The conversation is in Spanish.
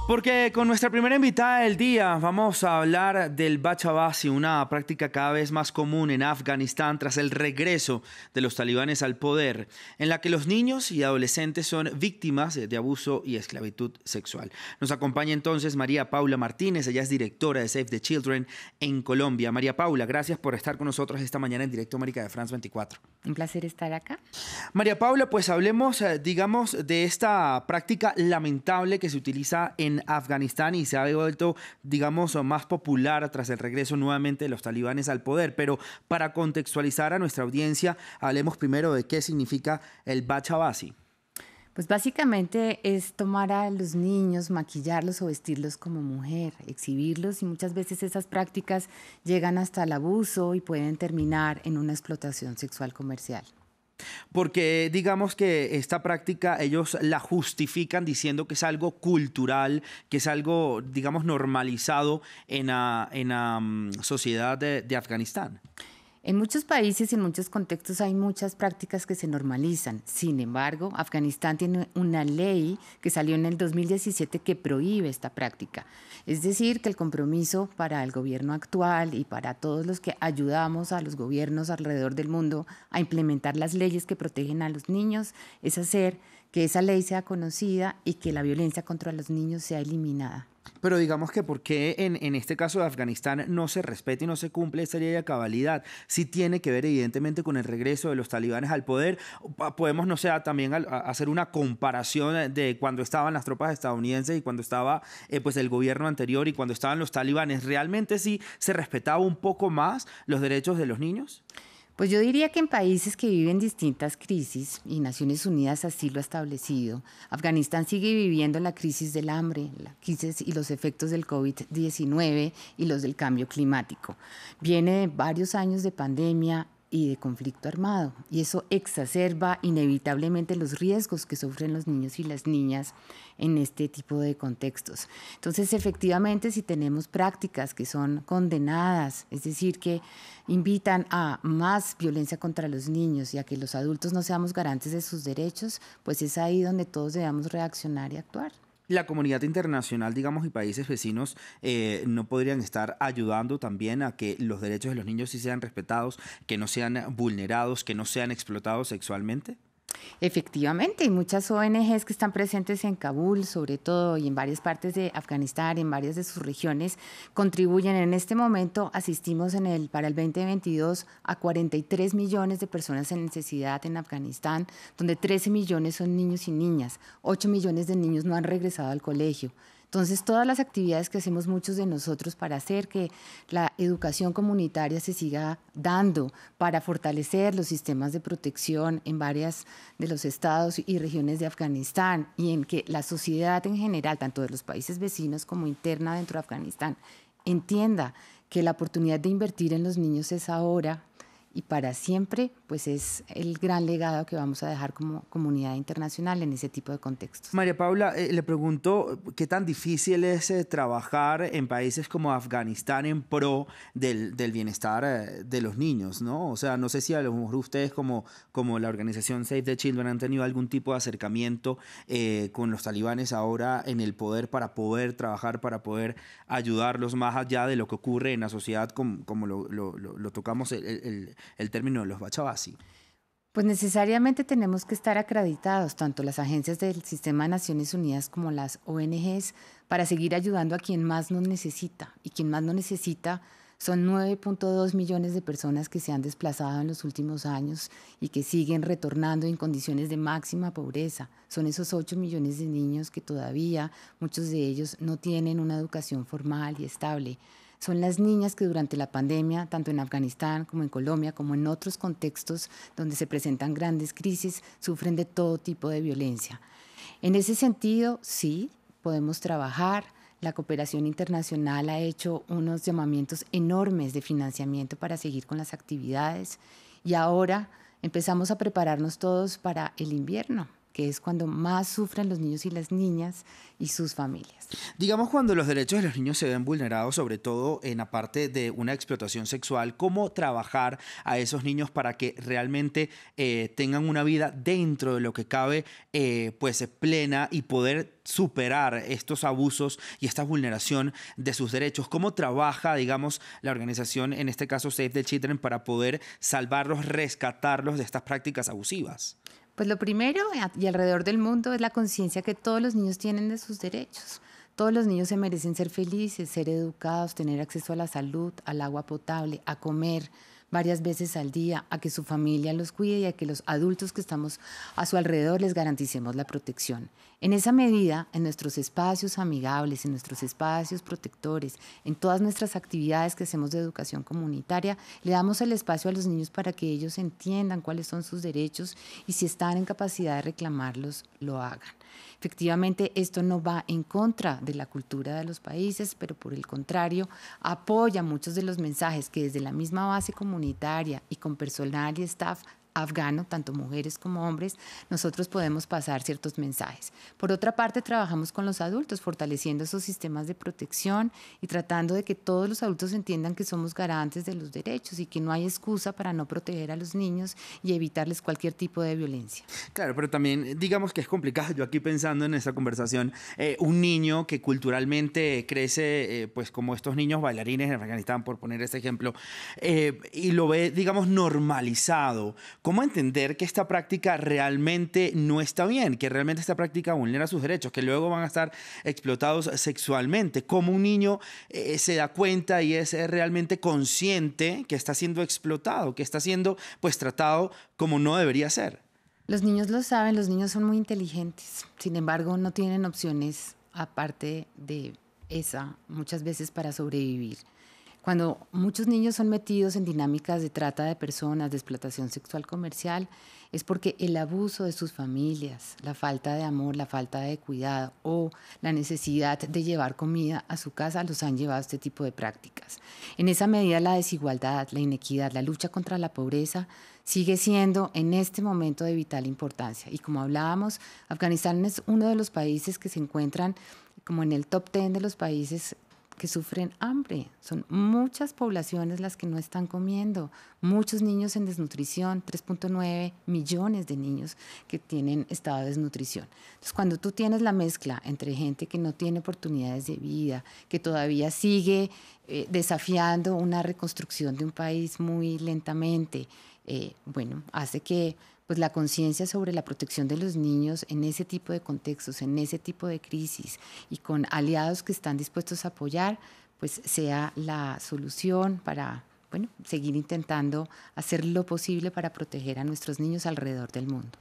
Porque con nuestra primera invitada del día vamos a hablar del Bachabasi, una práctica cada vez más común en Afganistán tras el regreso de los talibanes al poder, en la que los niños y adolescentes son víctimas de abuso y esclavitud sexual. Nos acompaña entonces María Paula Martínez, ella es directora de Save the Children en Colombia. María Paula, gracias por estar con nosotros esta mañana en Directo América de France 24. Un placer estar acá. María Paula, pues hablemos, digamos, de esta práctica lamentable que se utiliza en Afganistán y se ha vuelto, digamos, más popular tras el regreso nuevamente de los talibanes al poder. Pero para contextualizar a nuestra audiencia, hablemos primero de qué significa el Bachabasi. Pues básicamente es tomar a los niños, maquillarlos o vestirlos como mujer, exhibirlos, y muchas veces esas prácticas llegan hasta el abuso y pueden terminar en una explotación sexual comercial. Porque digamos que esta práctica ellos la justifican diciendo que es algo cultural, que es algo, digamos, normalizado en la sociedad de Afganistán. En muchos países y en muchos contextos hay muchas prácticas que se normalizan. Sin embargo, Afganistán tiene una ley que salió en el 2017 que prohíbe esta práctica. Es decir, que el compromiso para el gobierno actual y para todos los que ayudamos a los gobiernos alrededor del mundo a implementar las leyes que protegen a los niños es hacer que esa ley sea conocida y que la violencia contra los niños sea eliminada. Pero digamos que ¿por qué en este caso de Afganistán no se respeta y no se cumple esta ley de cabalidad? Sí tiene que ver evidentemente con el regreso de los talibanes al poder. Podemos, no sé, también hacer una comparación de cuando estaban las tropas estadounidenses y cuando estaba pues el gobierno anterior y cuando estaban los talibanes. ¿Realmente sí se respetaba un poco más los derechos de los niños? Pues yo diría que en países que viven distintas crisis, y Naciones Unidas así lo ha establecido, Afganistán sigue viviendo la crisis del hambre, la crisis y los efectos del COVID-19 y los del cambio climático. Viene de varios años de pandemia y de conflicto armado, y eso exacerba inevitablemente los riesgos que sufren los niños y las niñas en este tipo de contextos. Entonces, efectivamente, si tenemos prácticas que son condenadas, es decir, que invitan a más violencia contra los niños y a que los adultos no seamos garantes de sus derechos, pues es ahí donde todos debemos reaccionar y actuar. La comunidad internacional, digamos, y países vecinos no podrían estar ayudando también a que los derechos de los niños sí sean respetados, que no sean vulnerados, que no sean explotados sexualmente. Efectivamente, hay muchas ONGs que están presentes en Kabul, sobre todo, y en varias partes de Afganistán, en varias de sus regiones, contribuyen. En este momento asistimos para el 2022 a 43 millones de personas en necesidad en Afganistán, donde 13 millones son niños y niñas, 8 millones de niños no han regresado al colegio. Entonces, todas las actividades que hacemos muchos de nosotros para hacer que la educación comunitaria se siga dando, para fortalecer los sistemas de protección en varios de los estados y regiones de Afganistán, y en que la sociedad en general, tanto de los países vecinos como interna dentro de Afganistán, entienda que la oportunidad de invertir en los niños es ahora y para siempre, pues es el gran legado que vamos a dejar como comunidad internacional en ese tipo de contextos. María Paula, le pregunto qué tan difícil es trabajar en países como Afganistán en pro del bienestar de los niños, ¿no? O sea, no sé si a lo mejor ustedes como la organización Save the Children han tenido algún tipo de acercamiento con los talibanes ahora en el poder para poder trabajar, para poder ayudarlos más allá de lo que ocurre en la sociedad como lo tocamos el término de los Bachabasi. Pues necesariamente tenemos que estar acreditados, tanto las agencias del Sistema de Naciones Unidas como las ONGs, para seguir ayudando a quien más nos necesita. Y quien más nos necesita son 9.2 millones de personas que se han desplazado en los últimos años y que siguen retornando en condiciones de máxima pobreza. Son esos 8 millones de niños que todavía, muchos de ellos, no tienen una educación formal y estable. Son las niñas que durante la pandemia, tanto en Afganistán como en Colombia, como en otros contextos donde se presentan grandes crisis, sufren de todo tipo de violencia. En ese sentido, sí, podemos trabajar. La cooperación internacional ha hecho unos llamamientos enormes de financiamiento para seguir con las actividades y ahora empezamos a prepararnos todos para el invierno, que es cuando más sufren los niños y las niñas y sus familias. Digamos, cuando los derechos de los niños se ven vulnerados, sobre todo en la parte de una explotación sexual, ¿cómo trabajar a esos niños para que realmente tengan una vida dentro de lo que cabe, pues plena, y poder superar estos abusos y esta vulneración de sus derechos? ¿Cómo trabaja, digamos, la organización, en este caso Save the Children, para poder salvarlos, rescatarlos de estas prácticas abusivas? Pues lo primero y alrededor del mundo es la conciencia que todos los niños tienen de sus derechos. Todos los niños se merecen ser felices, ser educados, tener acceso a la salud, al agua potable, a comer varias veces al día, a que su familia los cuide y a que los adultos que estamos a su alrededor les garanticemos la protección. En esa medida, en nuestros espacios amigables, en nuestros espacios protectores, en todas nuestras actividades que hacemos de educación comunitaria, le damos el espacio a los niños para que ellos entiendan cuáles son sus derechos y si están en capacidad de reclamarlos, lo hagan. Efectivamente, esto no va en contra de la cultura de los países, pero por el contrario, apoya muchos de los mensajes que desde la misma base comunitaria y con personal y staff afgano, tanto mujeres como hombres, nosotros podemos pasar ciertos mensajes. Por otra parte, trabajamos con los adultos, fortaleciendo esos sistemas de protección y tratando de que todos los adultos entiendan que somos garantes de los derechos y que no hay excusa para no proteger a los niños y evitarles cualquier tipo de violencia. Claro, pero también digamos que es complicado, yo aquí pensando en esta conversación, un niño que culturalmente crece pues como estos niños bailarines en Afganistán, por poner este ejemplo, y lo ve, digamos, normalizado. ¿Cómo entender que esta práctica realmente no está bien, que realmente esta práctica vulnera sus derechos, que luego van a estar explotados sexualmente? ¿Cómo un niño se da cuenta y es realmente consciente que está siendo explotado, que está siendo pues tratado como no debería ser? Los niños lo saben, los niños son muy inteligentes, sin embargo no tienen opciones aparte de esa, muchas veces para sobrevivir. Cuando muchos niños son metidos en dinámicas de trata de personas, de explotación sexual comercial, es porque el abuso de sus familias, la falta de amor, la falta de cuidado o la necesidad de llevar comida a su casa los han llevado a este tipo de prácticas. En esa medida, la desigualdad, la inequidad, la lucha contra la pobreza sigue siendo en este momento de vital importancia. Y como hablábamos, Afganistán es uno de los países que se encuentran como en el top 10 de los países que sufren hambre. Son muchas poblaciones las que no están comiendo, muchos niños en desnutrición, 3.9 millones de niños que tienen estado de desnutrición. Entonces, cuando tú tienes la mezcla entre gente que no tiene oportunidades de vida, que todavía sigue desafiando una reconstrucción de un país muy lentamente, hace que pues la conciencia sobre la protección de los niños en ese tipo de contextos, en ese tipo de crisis y con aliados que están dispuestos a apoyar, pues sea la solución para, seguir intentando hacer lo posible para proteger a nuestros niños alrededor del mundo.